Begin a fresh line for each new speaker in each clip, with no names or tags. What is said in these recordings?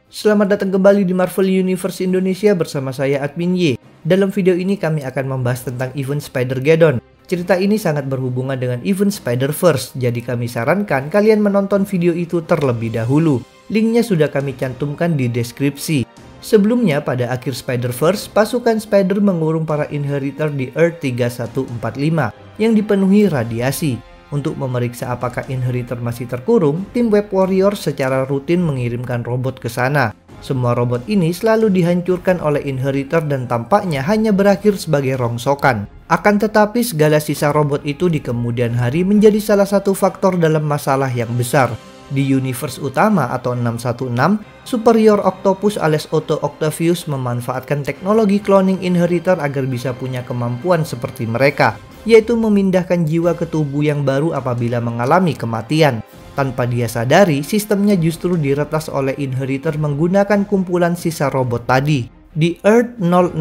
Selamat datang kembali di Marvel Universe Indonesia bersama saya Admin Y. Dalam video ini kami akan membahas tentang event Spider-Geddon. Cerita ini sangat berhubungan dengan event Spider-Verse, jadi kami sarankan kalian menonton video itu terlebih dahulu. Linknya sudah kami cantumkan di deskripsi. Sebelumnya pada akhir Spider-Verse, pasukan Spider mengurung para Inheritor di Earth 3145 yang dipenuhi radiasi. Untuk memeriksa apakah Inheritor masih terkurung, tim Web Warrior secara rutin mengirimkan robot ke sana. Semua robot ini selalu dihancurkan oleh Inheritor dan tampaknya hanya berakhir sebagai rongsokan. Akan tetapi segala sisa robot itu di kemudian hari menjadi salah satu faktor dalam masalah yang besar. Di universe utama atau 616, Superior Octopus alias Otto Octavius memanfaatkan teknologi cloning Inheritor agar bisa punya kemampuan seperti mereka, yaitu memindahkan jiwa ke tubuh yang baru apabila mengalami kematian. Tanpa dia sadari, sistemnya justru diretas oleh Inheritor menggunakan kumpulan sisa robot tadi. Di Earth 001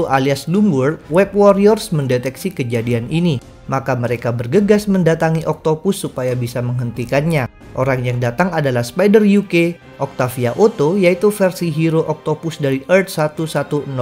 alias Doomworld, Web Warriors mendeteksi kejadian ini. Maka mereka bergegas mendatangi Octopus supaya bisa menghentikannya. Orang yang datang adalah Spider UK, Octavia Otto yaitu versi hero Octopus dari Earth 1104,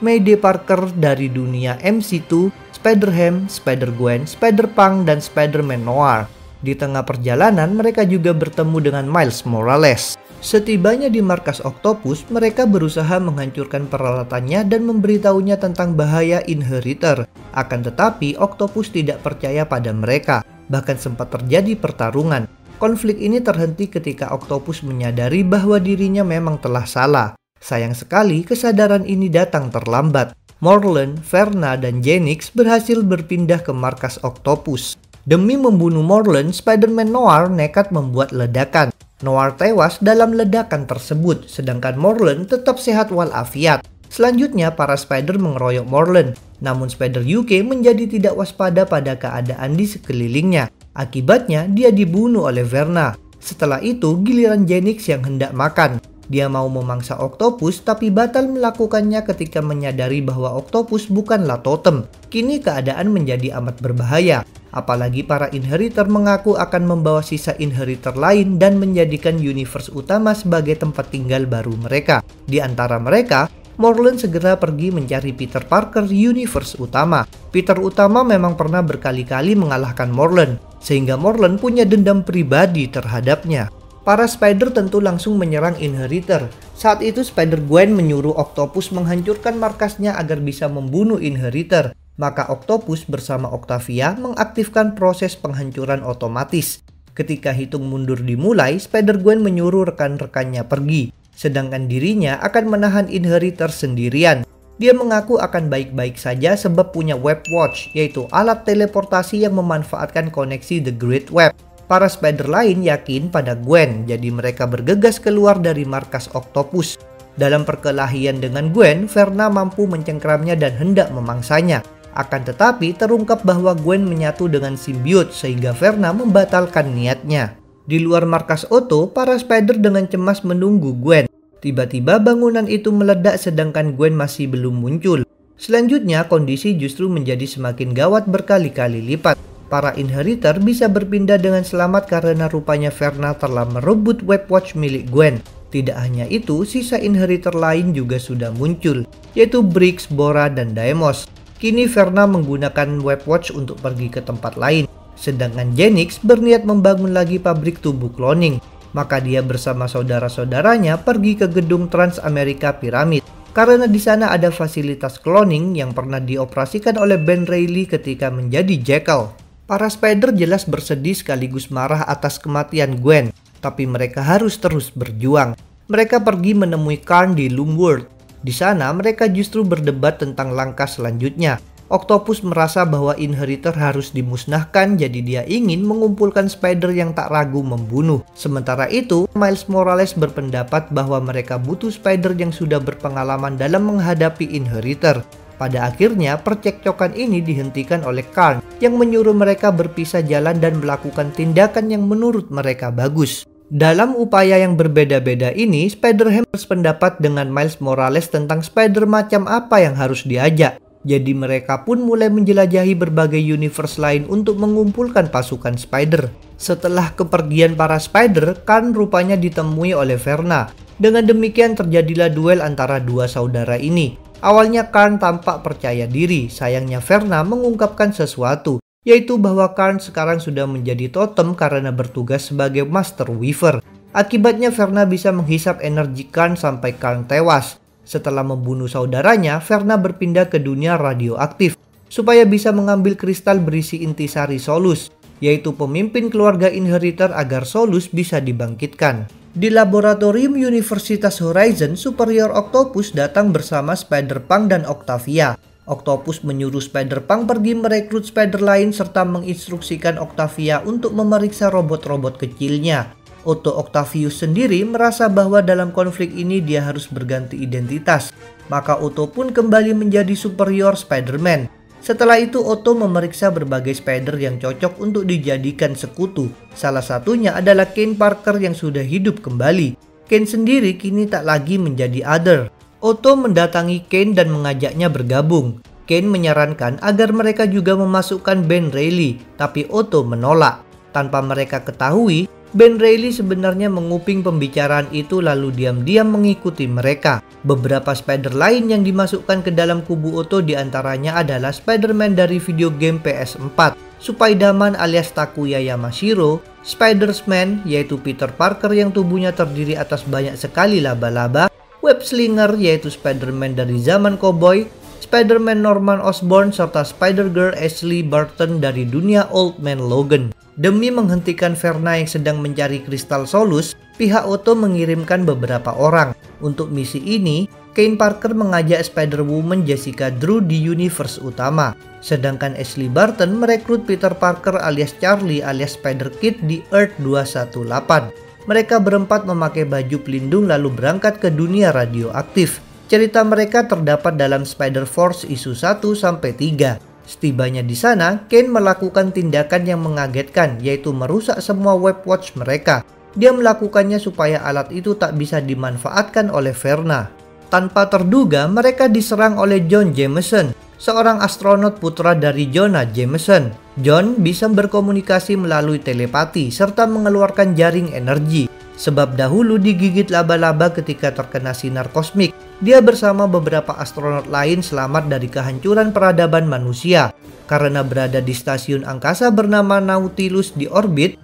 Mayday Parker dari dunia MC2, Spider-Ham, Spider-Gwen, Spider-Punk, dan Spider-Man Noir. Di tengah perjalanan, mereka juga bertemu dengan Miles Morales. Setibanya di markas Octopus, mereka berusaha menghancurkan peralatannya dan memberitahunya tentang bahaya Inheritor. Akan tetapi, Octopus tidak percaya pada mereka. Bahkan sempat terjadi pertarungan. Konflik ini terhenti ketika Octopus menyadari bahwa dirinya memang telah salah. Sayang sekali, kesadaran ini datang terlambat. Morlun, Verna, dan Genix berhasil berpindah ke markas Octopus. Demi membunuh Morlun, Spider-Man Noir nekat membuat ledakan. Noir tewas dalam ledakan tersebut, sedangkan Morlun tetap sehat walafiat. Selanjutnya, para Spider mengeroyok Morlun, namun Spider UK menjadi tidak waspada pada keadaan di sekelilingnya. Akibatnya, dia dibunuh oleh Verna. Setelah itu, giliran Genix yang hendak makan. Dia mau memangsa Octopus tapi batal melakukannya ketika menyadari bahwa Octopus bukanlah totem. Kini keadaan menjadi amat berbahaya. Apalagi para Inheritor mengaku akan membawa sisa Inheritor lain dan menjadikan universe utama sebagai tempat tinggal baru mereka. Di antara mereka, Morlun segera pergi mencari Peter Parker universe utama. Peter utama memang pernah berkali-kali mengalahkan Morlun, sehingga Morlun punya dendam pribadi terhadapnya. Para Spider tentu langsung menyerang Inheritor. Saat itu Spider-Gwen menyuruh Octopus menghancurkan markasnya agar bisa membunuh Inheritor. Maka Octopus bersama Octavia mengaktifkan proses penghancuran otomatis. Ketika hitung mundur dimulai, Spider-Gwen menyuruh rekan-rekannya pergi. Sedangkan dirinya akan menahan Inheritor sendirian. Dia mengaku akan baik-baik saja sebab punya Web Watch, yaitu alat teleportasi yang memanfaatkan koneksi The Great Web. Para Spider lain yakin pada Gwen, jadi mereka bergegas keluar dari markas Octopus. Dalam perkelahian dengan Gwen, Verna mampu mencengkramnya dan hendak memangsanya. Akan tetapi terungkap bahwa Gwen menyatu dengan simbiot sehingga Verna membatalkan niatnya. Di luar markas Otto, para Spider dengan cemas menunggu Gwen. Tiba-tiba bangunan itu meledak sedangkan Gwen masih belum muncul. Selanjutnya kondisi justru menjadi semakin gawat berkali-kali lipat. Para Inheritor bisa berpindah dengan selamat karena rupanya Verna telah merebut Web Watch milik Gwen. Tidak hanya itu, sisa Inheritor lain juga sudah muncul, yaitu Briggs, Bora, dan Deimos. Kini Verna menggunakan Web Watch untuk pergi ke tempat lain, sedangkan Genix berniat membangun lagi pabrik tubuh cloning. Maka dia bersama saudara-saudaranya pergi ke gedung Trans America Pyramid. Karena di sana ada fasilitas cloning yang pernah dioperasikan oleh Ben Reilly ketika menjadi Jackal. Para Spider jelas bersedih sekaligus marah atas kematian Gwen, tapi mereka harus terus berjuang. Mereka pergi menemui Karn di Loomworld. Di sana mereka justru berdebat tentang langkah selanjutnya. Octopus merasa bahwa Inheritor harus dimusnahkan, jadi dia ingin mengumpulkan Spider yang tak ragu membunuh. Sementara itu, Miles Morales berpendapat bahwa mereka butuh Spider yang sudah berpengalaman dalam menghadapi Inheritor. Pada akhirnya, percekcokan ini dihentikan oleh Karn yang menyuruh mereka berpisah jalan dan melakukan tindakan yang menurut mereka bagus. Dalam upaya yang berbeda-beda ini, Spider-Ham berpendapat dengan Miles Morales tentang Spider macam apa yang harus diajak. Jadi mereka pun mulai menjelajahi berbagai universe lain untuk mengumpulkan pasukan Spider. Setelah kepergian para Spider, Karn rupanya ditemui oleh Verna. Dengan demikian terjadilah duel antara dua saudara ini. Awalnya Karn tampak percaya diri, sayangnya Verna mengungkapkan sesuatu, yaitu bahwa Karn sekarang sudah menjadi totem karena bertugas sebagai Master Weaver. Akibatnya Verna bisa menghisap energi Karn sampai Karn tewas. Setelah membunuh saudaranya, Verna berpindah ke dunia radioaktif supaya bisa mengambil kristal berisi intisari Solus, yaitu pemimpin keluarga Inheritor agar Solus bisa dibangkitkan. Di laboratorium Universitas Horizon, Superior Octopus datang bersama Spider-Punk dan Octavia. Octopus menyuruh Spider-Punk pergi merekrut Spider lain serta menginstruksikan Octavia untuk memeriksa robot-robot kecilnya. Otto Octavius sendiri merasa bahwa dalam konflik ini dia harus berganti identitas. Maka Otto pun kembali menjadi Superior Spider-Man. Setelah itu Otto memeriksa berbagai Spider yang cocok untuk dijadikan sekutu. Salah satunya adalah Kane Parker yang sudah hidup kembali. Kane sendiri kini tak lagi menjadi Other. Otto mendatangi Kane dan mengajaknya bergabung. Kane menyarankan agar mereka juga memasukkan Ben Reilly, tapi Otto menolak. Tanpa mereka ketahui, Ben Reilly sebenarnya menguping pembicaraan itu lalu diam-diam mengikuti mereka. Beberapa Spider lain yang dimasukkan ke dalam kubu Otto diantaranya adalah Spider-Man dari video game PS4, Spider-Man alias Takuya Yamashiro, Spider-Man yaitu Peter Parker yang tubuhnya terdiri atas banyak sekali laba-laba, Web Slinger yaitu Spider-Man dari zaman Cowboy, Spider-Man Norman Osborn serta Spider-Girl Ashley Barton dari dunia Old Man Logan. Demi menghentikan Verna yang sedang mencari kristal Solus, pihak Otto mengirimkan beberapa orang. Untuk misi ini, Kane Parker mengajak Spider-Woman Jessica Drew di universe utama. Sedangkan Ashley Barton merekrut Peter Parker alias Charlie alias Spider-Kid di Earth 218. Mereka berempat memakai baju pelindung lalu berangkat ke dunia radioaktif. Cerita mereka terdapat dalam Spider-Force isu 1-3. Setibanya di sana, Kane melakukan tindakan yang mengagetkan, yaitu merusak semua web watch mereka. Dia melakukannya supaya alat itu tak bisa dimanfaatkan oleh Verna. Tanpa terduga, mereka diserang oleh John Jameson, seorang astronot putra dari Jonah Jameson. John bisa berkomunikasi melalui telepati serta mengeluarkan jaring energi. Sebab dahulu digigit laba-laba ketika terkena sinar kosmik. Dia bersama beberapa astronot lain selamat dari kehancuran peradaban manusia. Karena berada di stasiun angkasa bernama Nautilus di orbit,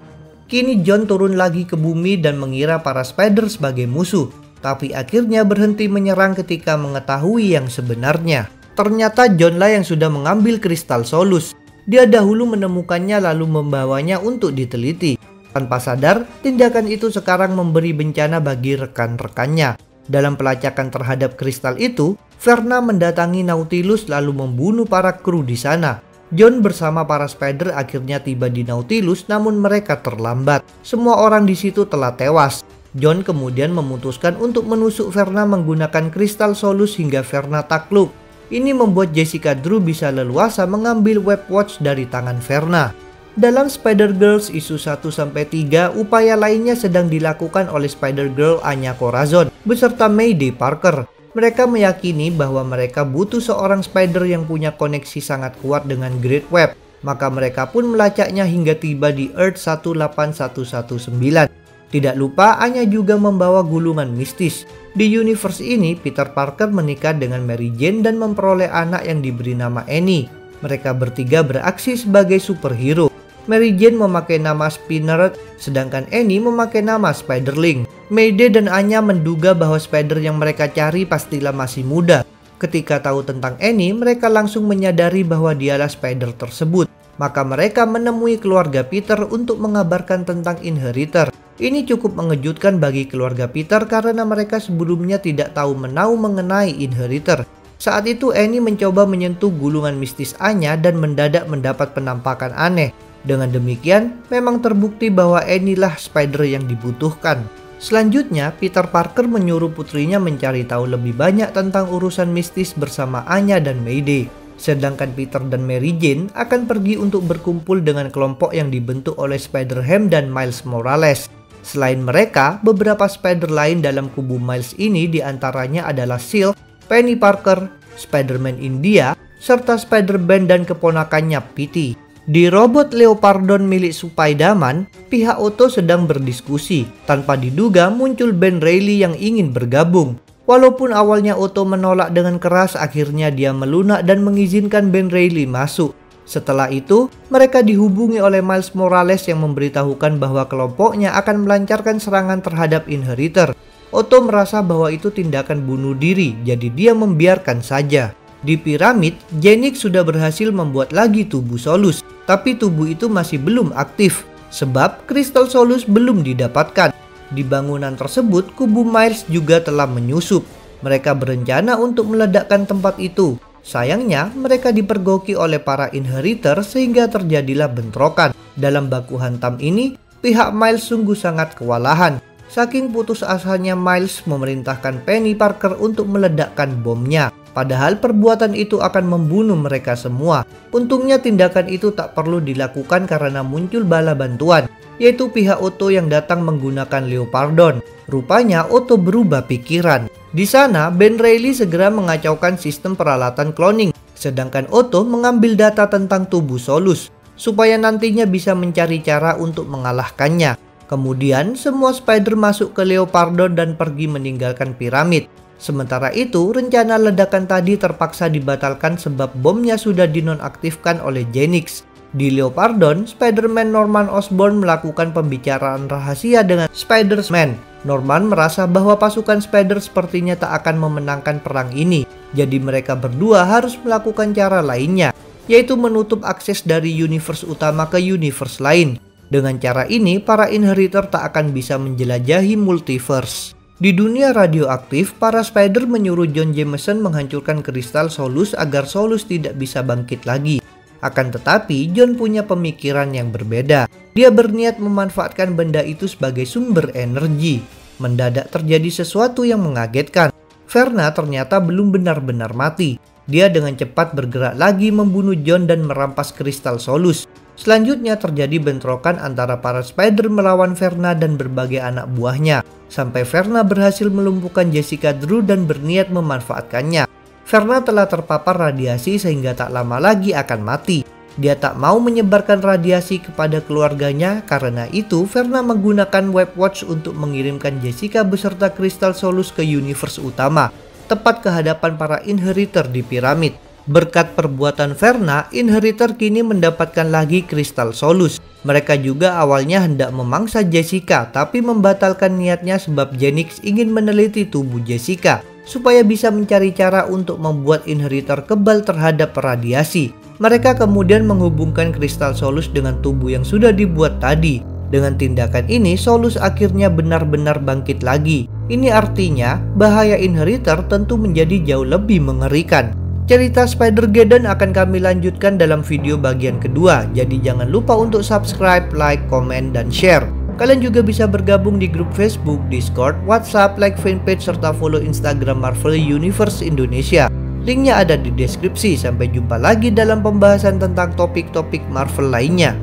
kini John turun lagi ke bumi dan mengira para Spider sebagai musuh. Tapi akhirnya berhenti menyerang ketika mengetahui yang sebenarnya. Ternyata John lah yang sudah mengambil kristal Solus. Dia dahulu menemukannya lalu membawanya untuk diteliti. Tanpa sadar, tindakan itu sekarang memberi bencana bagi rekan-rekannya. Dalam pelacakan terhadap kristal itu, Verna mendatangi Nautilus lalu membunuh para kru di sana. John bersama para Spider akhirnya tiba di Nautilus namun mereka terlambat. Semua orang di situ telah tewas. John kemudian memutuskan untuk menusuk Verna menggunakan kristal Solus hingga Verna takluk. Ini membuat Jessica Drew bisa leluasa mengambil web watch dari tangan Verna. Dalam Spider-Girls isu 1-3, upaya lainnya sedang dilakukan oleh Spider-Girl Anya Corazon beserta Mayday Parker. Mereka meyakini bahwa mereka butuh seorang Spider yang punya koneksi sangat kuat dengan Great Web. Maka mereka pun melacaknya hingga tiba di Earth 18119. Tidak lupa Anya juga membawa gulungan mistis. Di universe ini, Peter Parker menikah dengan Mary Jane dan memperoleh anak yang diberi nama Annie. Mereka bertiga beraksi sebagai superhero. Mary Jane memakai nama Spinneret, sedangkan Annie memakai nama Spiderling. Mayday dan Anya menduga bahwa Spider yang mereka cari pastilah masih muda. Ketika tahu tentang Annie, mereka langsung menyadari bahwa dialah Spider tersebut. Maka mereka menemui keluarga Peter untuk mengabarkan tentang Inheritor. Ini cukup mengejutkan bagi keluarga Peter karena mereka sebelumnya tidak tahu menau mengenai Inheritor. Saat itu Annie mencoba menyentuh gulungan mistis Anya dan mendadak mendapat penampakan aneh. Dengan demikian, memang terbukti bahwa Annie lah Spider yang dibutuhkan. Selanjutnya, Peter Parker menyuruh putrinya mencari tahu lebih banyak tentang urusan mistis bersama Anya dan Mayday. Sedangkan Peter dan Mary Jane akan pergi untuk berkumpul dengan kelompok yang dibentuk oleh Spider-Ham dan Miles Morales. Selain mereka, beberapa Spider lain dalam kubu Miles ini diantaranya adalah Silk, Penny Parker, Spider-Man India, serta Spider-Man dan keponakannya Petey. Di robot Leopardon milik Spider-Man, pihak Otto sedang berdiskusi. Tanpa diduga muncul Ben Reilly yang ingin bergabung. Walaupun awalnya Otto menolak dengan keras, akhirnya dia melunak dan mengizinkan Ben Reilly masuk. Setelah itu, mereka dihubungi oleh Miles Morales yang memberitahukan bahwa kelompoknya akan melancarkan serangan terhadap Inheritor. Otto merasa bahwa itu tindakan bunuh diri, jadi dia membiarkan saja. Di piramid, Genix sudah berhasil membuat lagi tubuh Solus, tapi tubuh itu masih belum aktif, sebab kristal Solus belum didapatkan. Di bangunan tersebut, kubu Miles juga telah menyusup. Mereka berencana untuk meledakkan tempat itu. Sayangnya, mereka dipergoki oleh para Inheritor sehingga terjadilah bentrokan. Dalam baku hantam ini, pihak Miles sungguh sangat kewalahan. Saking putus asanya Miles memerintahkan Penny Parker untuk meledakkan bomnya. Padahal perbuatan itu akan membunuh mereka semua. Untungnya tindakan itu tak perlu dilakukan karena muncul bala bantuan, yaitu pihak Otto yang datang menggunakan Leopardon. Rupanya Otto berubah pikiran. Di sana, Ben Reilly segera mengacaukan sistem peralatan cloning, sedangkan Otto mengambil data tentang tubuh Solus, supaya nantinya bisa mencari cara untuk mengalahkannya. Kemudian, semua Spider masuk ke Leopardon dan pergi meninggalkan piramid. Sementara itu, rencana ledakan tadi terpaksa dibatalkan sebab bomnya sudah dinonaktifkan oleh Genix. Di Leopardon, Spider-Man Norman Osborn melakukan pembicaraan rahasia dengan Spider-Man. Norman merasa bahwa pasukan Spider sepertinya tak akan memenangkan perang ini. Jadi mereka berdua harus melakukan cara lainnya, yaitu menutup akses dari universe utama ke universe lain. Dengan cara ini, para Inheritor tak akan bisa menjelajahi multiverse. Di dunia radioaktif, para Spider menyuruh John Jameson menghancurkan kristal Solus agar Solus tidak bisa bangkit lagi. Akan tetapi, John punya pemikiran yang berbeda. Dia berniat memanfaatkan benda itu sebagai sumber energi. Mendadak terjadi sesuatu yang mengagetkan. Verna ternyata belum benar-benar mati. Dia dengan cepat bergerak lagi membunuh John dan merampas kristal Solus. Selanjutnya terjadi bentrokan antara para Spider melawan Verna dan berbagai anak buahnya, sampai Verna berhasil melumpuhkan Jessica Drew dan berniat memanfaatkannya. Verna telah terpapar radiasi sehingga tak lama lagi akan mati. Dia tak mau menyebarkan radiasi kepada keluarganya, karena itu Verna menggunakan Webwatch untuk mengirimkan Jessica beserta kristal Solus ke universe utama, tepat ke hadapan para Inheritor di piramid. Berkat perbuatan Verna, Inheritor kini mendapatkan lagi kristal Solus. Mereka juga awalnya hendak memangsa Jessica, tapi membatalkan niatnya sebab Genix ingin meneliti tubuh Jessica, supaya bisa mencari cara untuk membuat Inheritor kebal terhadap radiasi. Mereka kemudian menghubungkan kristal Solus dengan tubuh yang sudah dibuat tadi. Dengan tindakan ini, Solus akhirnya benar-benar bangkit lagi. Ini artinya, bahaya Inheritor tentu menjadi jauh lebih mengerikan. Cerita Spider-Geddon akan kami lanjutkan dalam video bagian kedua, jadi jangan lupa untuk subscribe, like, komen, dan share. Kalian juga bisa bergabung di grup Facebook, Discord, WhatsApp, like fanpage, serta follow Instagram Marvel Universe Indonesia. Linknya ada di deskripsi. Sampai jumpa lagi dalam pembahasan tentang topik-topik Marvel lainnya.